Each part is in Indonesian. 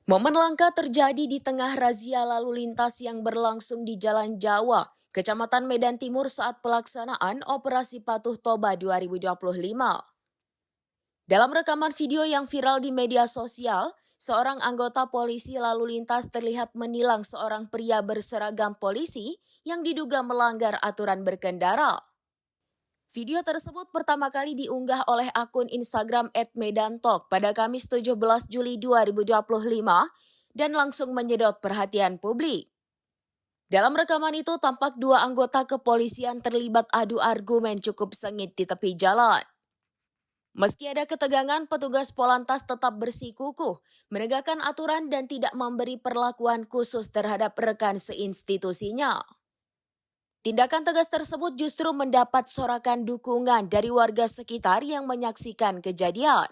Momen langka terjadi di tengah razia lalu lintas yang berlangsung di Jalan Jawa, Kecamatan Medan Timur saat pelaksanaan Operasi Patuh Toba 2025. Dalam rekaman video yang viral di media sosial, seorang anggota polisi lalu lintas terlihat menilang seorang pria berseragam polisi yang diduga melanggar aturan berkendara. Video tersebut pertama kali diunggah oleh akun Instagram @medantalk pada Kamis 17 Juli 2025 dan langsung menyedot perhatian publik. Dalam rekaman itu tampak dua anggota kepolisian terlibat adu argumen cukup sengit di tepi jalan. Meski ada ketegangan, petugas Polantas tetap bersikukuh, menegakkan aturan dan tidak memberi perlakuan khusus terhadap rekan seinstitusinya. Tindakan tegas tersebut justru mendapat sorakan dukungan dari warga sekitar yang menyaksikan kejadian.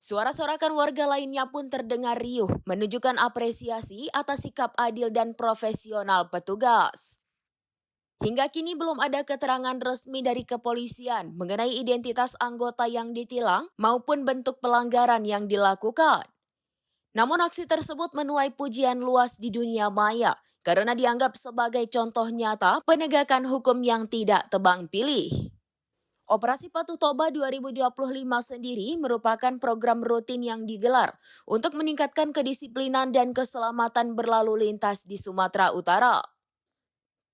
Suara sorakan warga lainnya pun terdengar riuh, menunjukkan apresiasi atas sikap adil dan profesional petugas. Hingga kini belum ada keterangan resmi dari kepolisian mengenai identitas anggota yang ditilang maupun bentuk pelanggaran yang dilakukan. Namun aksi tersebut menuai pujian luas di dunia maya karena dianggap sebagai contoh nyata penegakan hukum yang tidak tebang pilih. Operasi Patuh Toba 2025 sendiri merupakan program rutin yang digelar untuk meningkatkan kedisiplinan dan keselamatan berlalu lintas di Sumatera Utara.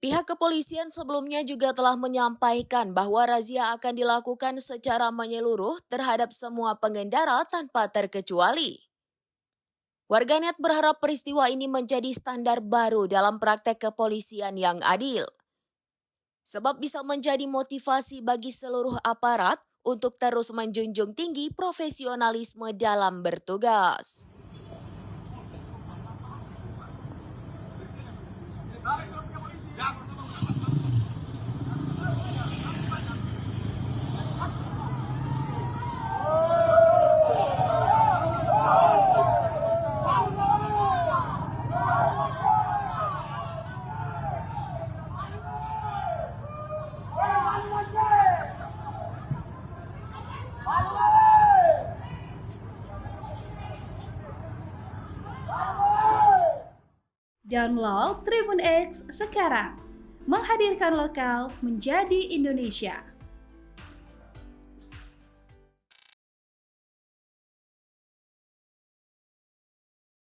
Pihak kepolisian sebelumnya juga telah menyampaikan bahwa razia akan dilakukan secara menyeluruh terhadap semua pengendara tanpa terkecuali. Warganet berharap peristiwa ini menjadi standar baru dalam praktek kepolisian yang adil. Sebab bisa menjadi motivasi bagi seluruh aparat untuk terus menjunjung tinggi profesionalisme dalam bertugas. Download Tribun X sekarang, menghadirkan lokal menjadi Indonesia.